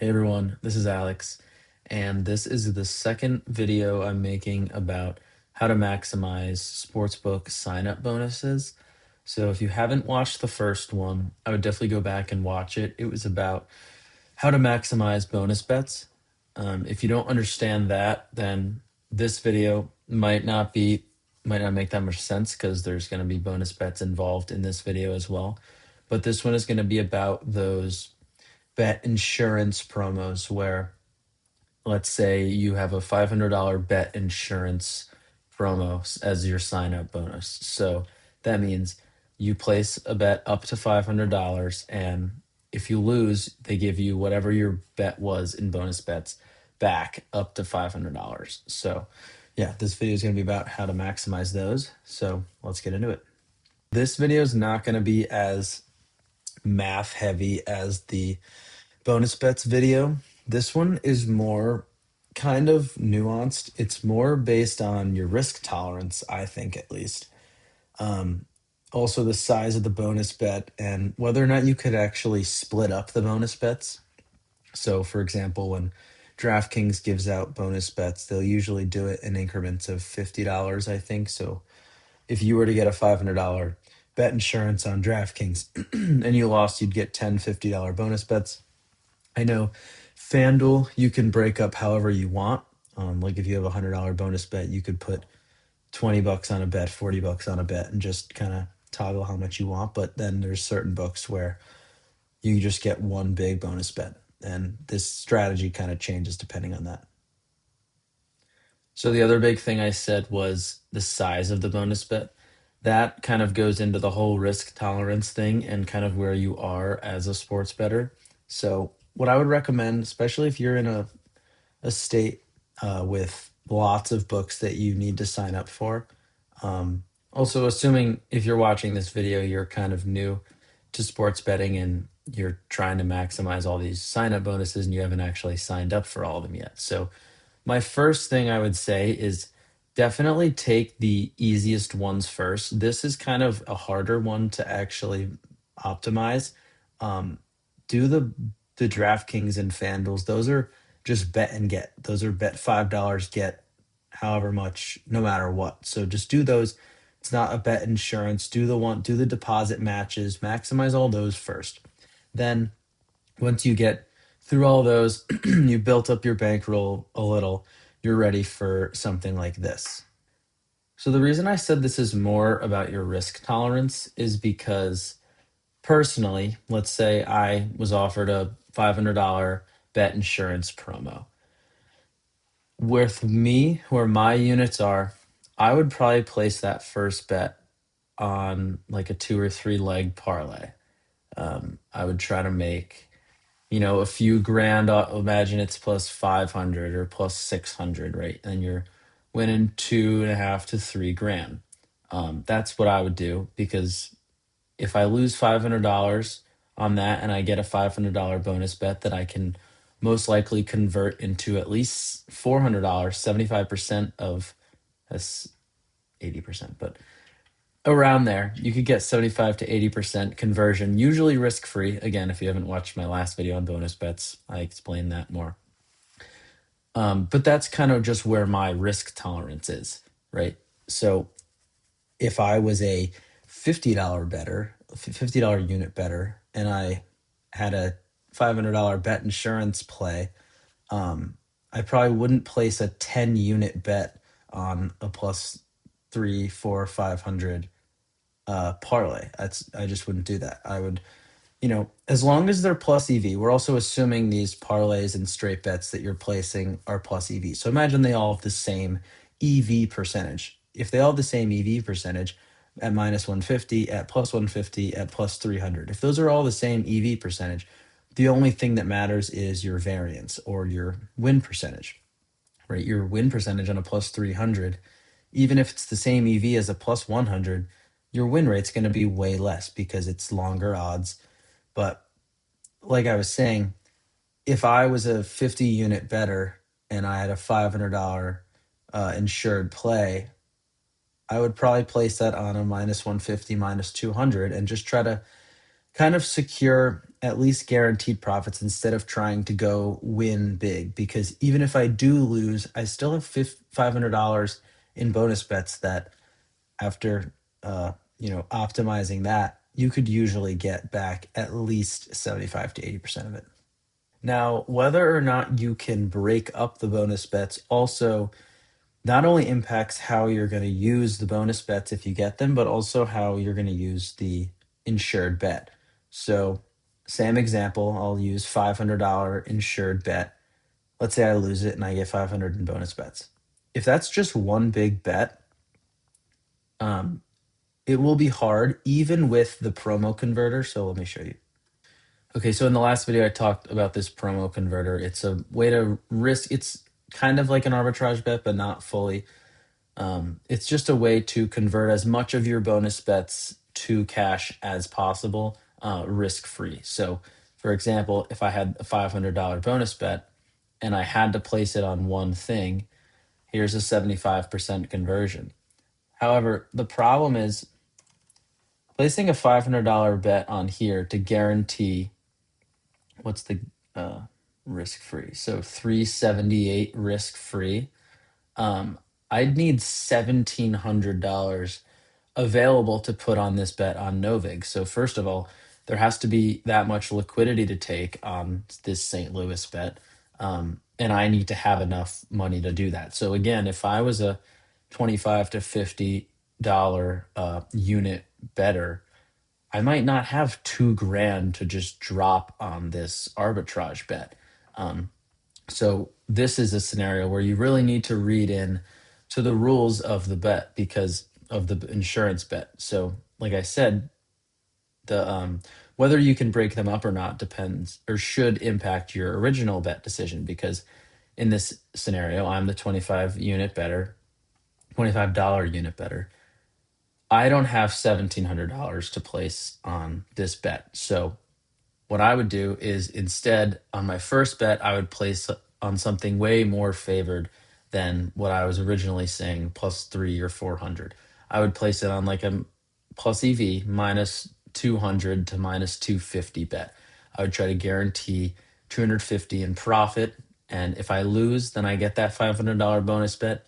Hey everyone, this is Alex, and this is the second video I'm making about how to maximize sportsbook sign-up bonuses. So if you haven't watched the first one, I would definitely go back and watch it. It was about how to maximize bonus bets. If you don't understand that, then this video might not make that much sense because there's going to be bonus bets involved in this video as well. But this one is going to be about those bet insurance promos where let's say you have a $500 bet insurance promo as your sign up bonus. So that means you place a bet up to $500, and if you lose, they give you whatever your bet was in bonus bets back up to $500. So yeah, this video is going to be about how to maximize those. So let's get into it. This video is not going to be as math heavy as the bonus bets video. This one is more kind of nuanced. It's more based on your risk tolerance, I think, at least. Um, Also, the size of the bonus bet and whether or not you could actually split up the bonus bets. So, for example, when DraftKings gives out bonus bets, they'll usually do it in increments of $50, I think. So, if you were to get a $500 bet insurance on DraftKings and you lost, you'd get 10 $50 bonus bets. I know FanDuel, you can break up however you want. Like if you have $100 bonus bet, you could put 20 bucks on a bet, 40 bucks on a bet, and just kind of toggle how much you want. But then there's certain books where you just get one big bonus bet. And this strategy kind of changes depending on that. So the other big thing I said was the size of the bonus bet. That kind of goes into the whole risk tolerance thing and kind of where you are as a sports bettor. So what I would recommend, especially if you're in a state with lots of books that you need to sign up for. Also, assuming if you're watching this video, you're kind of new to sports betting and you're trying to maximize all these sign up bonuses and you haven't actually signed up for all of them yet. So, my first thing I would say is definitely take the easiest ones first. This is kind of a harder one to actually optimize. Um, do the DraftKings and FanDuels. Those are just bet and get. Those are bet $5, get however much, no matter what. So just do those. It's not a bet insurance. Do the deposit matches, maximize all those first. Then once you get through all those, you built up your bankroll a little, you're ready for something like this. So the reason I said this is more about your risk tolerance is because personally, let's say I was offered a $500 bet insurance promo. With me, where my units are, I would probably place that first bet on like a 2 or 3 leg parlay. I would try to make, a few grand. Imagine it's plus 500 or plus 600, right? And you're winning 2.5 to 3 grand. That's what I would do because if I lose $500 on that and I get a $500 bonus bet that I can most likely convert into at least $400, 75% of that's 80%, but around there, you could get 75 to 80% conversion, usually risk free. Again, if you haven't watched my last video on bonus bets, I explain that more. But that's kind of just where my risk tolerance is, right? So if I was a $50 better, $50 unit better, and I had a $500 bet insurance play, I probably wouldn't place a 10 unit bet on a plus three, four, 500 parlay. I just wouldn't do that. I would, as long as they're plus EV, we're also assuming these parlays and straight bets that you're placing are plus EV. So imagine they all have the same EV percentage. If they all have the same EV percentage at minus 150, at plus 150, at plus 300, if those are all the same EV percentage, the only thing that matters is your variance or your win percentage, right? Your win percentage on a plus 300, even if it's the same EV as a plus 100, your win rate's going to be way less because it's longer odds. But like I was saying, if I was a 50 unit better and I had a $500 insured play, I would probably place that on a minus 150, minus 200, and just try to kind of secure at least guaranteed profits instead of trying to go win big. Because even if I do lose, I still have $500 in bonus bets that after optimizing that, you could usually get back at least 75 to 80% of it. Now, whether or not you can break up the bonus bets also not only impacts how you're going to use the bonus bets if you get them, but also how you're going to use the insured bet. So, same example, I'll use $500 insured bet. Let's say I lose it and I get 500 in bonus bets. If that's just one big bet, um, it will be hard even with the promo converter. So let me show you. Okay, so in the last video, I talked about this promo converter. It's a way to risk, it's kind of like an arbitrage bet, but not fully. It's just a way to convert as much of your bonus bets to cash as possible, risk free. So, for example, if I had a $500 bonus bet and I had to place it on one thing, here's a 75% conversion. However, the problem is placing a $500 bet on here to guarantee what's the uh, risk free? So 378 risk free. Um, I'd need $1,700 available to put on this bet on Novig. So first of all, there has to be that much liquidity to take on this St. Louis bet, and I need to have enough money to do that. So again, if I was a 25 to $50 unit better, I might not have 2 grand to just drop on this arbitrage bet. Um, so this is a scenario where you really need to read in to the rules of the bet because of the insurance bet. So, like I said, the whether you can break them up or not depends or should impact your original bet decision because in this scenario, I'm the 25 unit better, $25 unit better. I don't have $1,700 to place on this bet. So what I would do is instead on my first bet, I would place on something way more favored than what I was originally saying, plus 3 or 400. I would place it on like a plus EV minus 200 to minus 250 bet. I would try to guarantee 250 in profit. And if I lose, then I get that $500 bonus bet.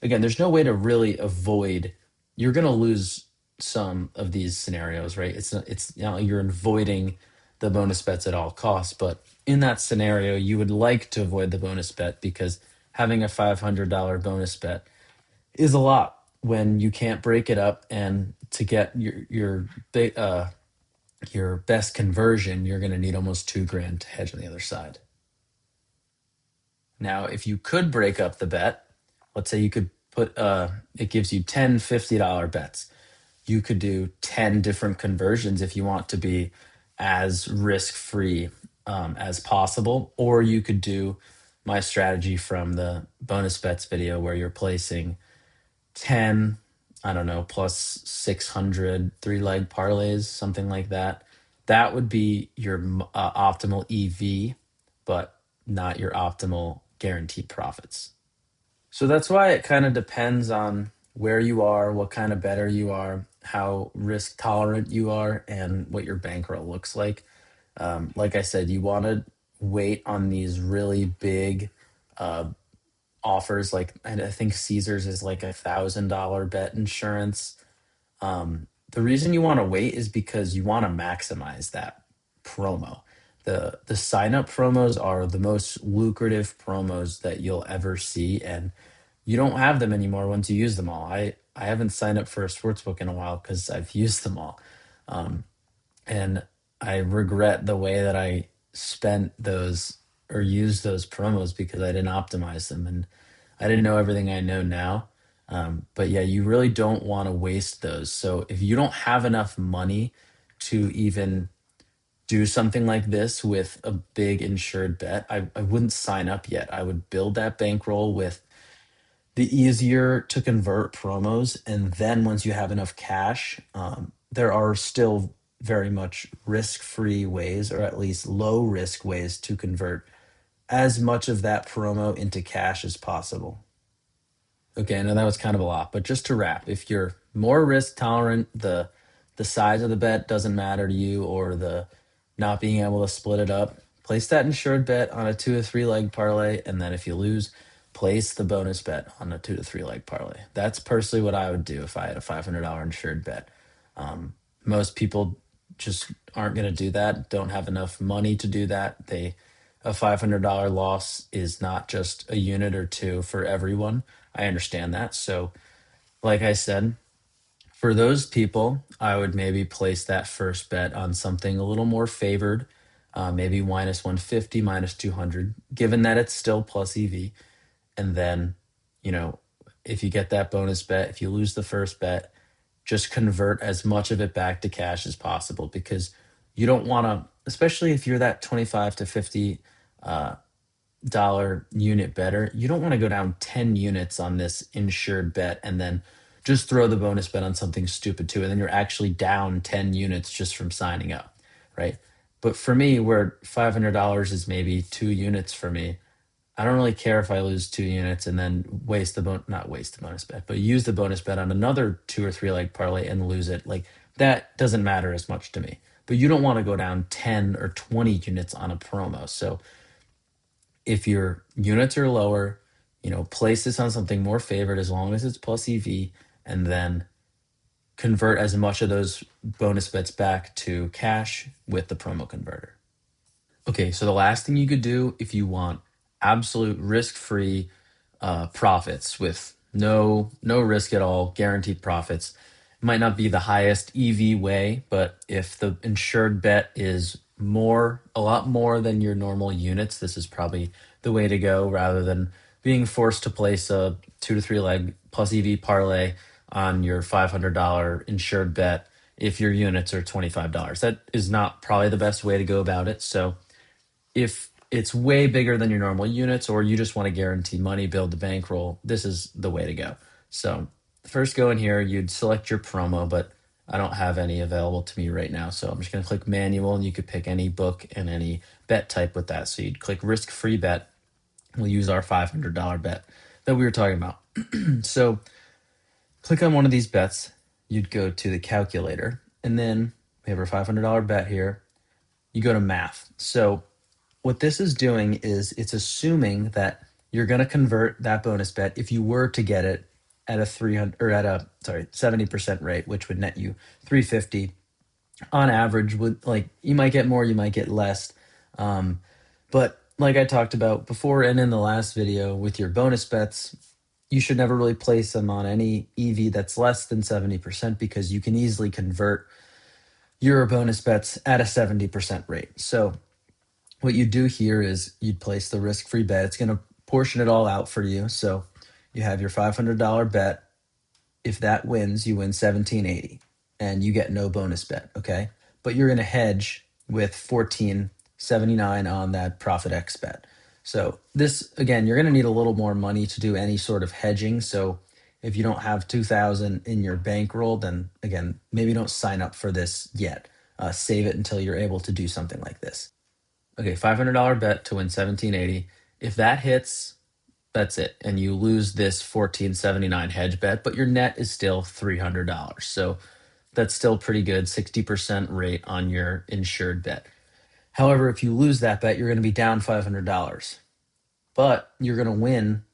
Again, there's no way to really avoid, you're going to lose some of these scenarios, right? You're avoiding the bonus bets at all costs. But in that scenario, you would like to avoid the bonus bet because having a $500 bonus bet is a lot when you can't break it up. And to get your best conversion, you're going to need almost 2 grand to hedge on the other side. Now, if you could break up the bet, let's say you could put it gives you 10 $50 bets. You could do 10 different conversions if you want to be as risk free as possible. Or you could do my strategy from the bonus bets video where you're placing 10, I don't know, plus 600 3 leg parlays, something like that. That would be your optimal EV, but not your optimal guaranteed profits. So that's why it kind of depends on where you are, what kind of better you are, how risk tolerant you are, and what your bankroll looks like. Like I said, you want to wait on these really big uh, offers. Like I think Caesars is like $1,000 bet insurance. The reason you want to wait is because you want to maximize that promo. The sign up promos are the most lucrative promos that you'll ever see, and you don't have them anymore once you use them all. I haven't signed up for a sports book in a while because I've used them all. Um, and I regret the way that I spent those or used those promos because I didn't optimize them and I didn't know everything I know now. But yeah, you really don't want to waste those. So if you don't have enough money to even do something like this with a big insured bet, I wouldn't sign up yet. I would build that bankroll with the easier to convert promos. And then once you have enough cash, there are still very much risk free ways, or at least low risk ways, to convert as much of that promo into cash as possible. Okay, I know that was kind of a lot, but just to wrap, if you're more risk tolerant, the size of the bet doesn't matter to you, or not being able to split it up, place that insured bet on a 2 to 3 leg parlay. And then if you lose, place the bonus bet on a 2 to 3 leg parlay. That's personally what I would do if I had a $500 insured bet. Most people just aren't going to do that, don't have enough money to do that. A $500 loss is not just a unit or two for everyone. I understand that. So, like I said, for those people, I would maybe place that first bet on something a little more favored, maybe minus 150, minus 200, given that it's still plus EV. And then, you know, if you get that bonus bet, if you lose the first bet, just convert as much of it back to cash as possible, because you don't want to, especially if you're that 25 to 50 dollar unit better, you don't want to go down 10 units on this insured bet and then just throw the bonus bet on something stupid too. And then you're actually down 10 units just from signing up, right? But for me, where $500 is maybe 2 units for me, I don't really care if I lose 2 units and then not waste the bonus bet, but use the bonus bet on another 2 or 3 leg parlay and lose it. Like, that doesn't matter as much to me. But you don't want to go down 10 or 20 units on a promo. So if your units are lower, place this on something more favored as long as it's plus EV, and then convert as much of those bonus bets back to cash with the promo converter. Okay, so the last thing you could do if you want absolute risk-free profits with no risk at all, guaranteed profits. It might not be the highest EV way, but if the insured bet is a lot more than your normal units, this is probably the way to go, rather than being forced to place a 2 to 3 leg plus EV parlay on your $500 insured bet if your units are $25. That is not probably the best way to go about it. So if it's way bigger than your normal units, or you just want to guarantee money, build the bankroll, this is the way to go. So first, go in here, you'd select your promo, but I don't have any available to me right now. So I'm just going to click manual, and you could pick any book and any bet type with that. So you'd click risk free bet. We'll use our $500 bet that we were talking about. So click on one of these bets. You'd go to the calculator, and then we have our $500 bet here. You go to math. So what this is doing is it's assuming that you're going to convert that bonus bet if you were to get it at a 70% rate, which would net you 350 on average. Would, like, you might get more, you might get less. But like I talked about before and in the last video, with your bonus bets, you should never really place them on any EV that's less than 70%, because you can easily convert your bonus bets at a 70% rate. So what you do here is you'd place the risk-free bet. It's going to portion it all out for you. So you have your $500 bet. If that wins, you win 1780, and you get no bonus bet, okay? But you're going to hedge with 1479 on that Profit X bet. So this, again, you're going to need a little more money to do any sort of hedging. So if you don't have 2000 in your bankroll, then again, maybe don't sign up for this yet. Save it until you're able to do something like this. Okay, $500 bet to win 1780. If that hits, that's it. And you lose this 1479 hedge bet, but your net is still $300. So that's still pretty good, 60% rate on your insured bet. However, if you lose that bet, you're going to be down $500. But you're going to win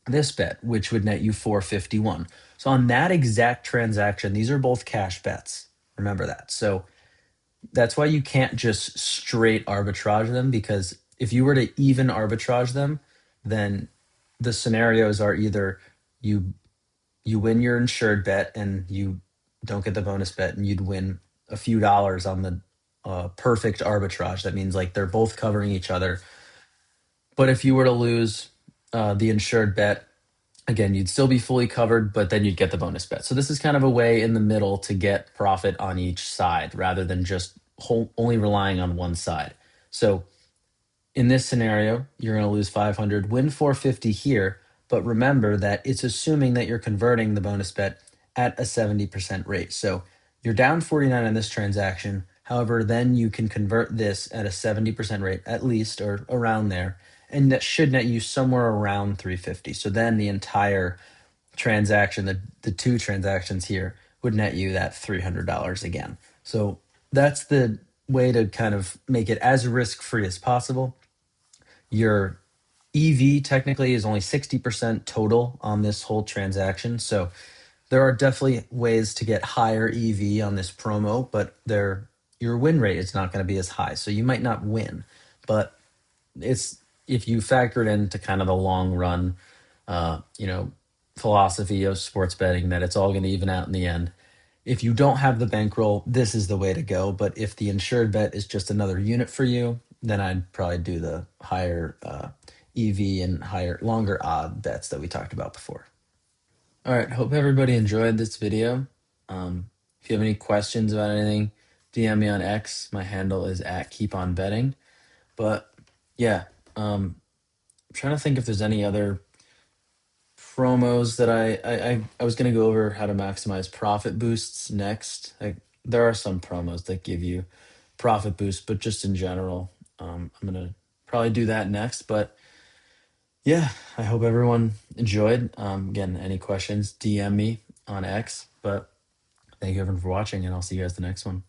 this bet, which would net you 451. So on that exact transaction, these are both cash bets. Remember that. So that's why you can't just straight arbitrage them, because if you were to even arbitrage them, then the scenarios are either you win your insured bet and you don't get the bonus bet, and you'd win a few dollars on the perfect arbitrage. That means like they're both covering each other. But if you were to lose the insured bet, again, you'd still be fully covered, but then you'd get the bonus bet. So this is kind of a way in the middle to get profit on each side, rather than just only relying on one side. So in this scenario, you're going to lose 500, win 450 here, but remember that it's assuming that you're converting the bonus bet at a 70% rate. So you're down 49 on this transaction. However, then you can convert this at a 70% rate at least, or around there, and that should net you somewhere around 350. So then the entire transaction, the two transactions here, would net you that $300 again. So that's way to kind of make it as risk free as possible. Your EV technically is only 60% total on this whole transaction. So there are definitely ways to get higher EV on this promo, but your win rate is not going to be as high. So you might not win, but it's if you factor it into kind of the long run, you know, philosophy of sports betting that it's all going to even out in the end. If you don't have the bankroll, this is the way to go. But if the insured bet is just another unit for you, then I'd probably do the higher EV and higher, longer odd bets that we talked about before. All right. Hope everybody enjoyed this video. If you have any questions about anything, DM me on X. My handle is at Keep On Betting. But yeah, I'm trying to think if there's any other promos that I was gonna go over how to maximize profit boosts next. Like there are some promos that give you profit boosts, but just in general, I'm gonna probably do that next. But yeah, I hope everyone enjoyed. Again, any questions, DM me on X. But thank you everyone for watching, and I'll see you guys the next one.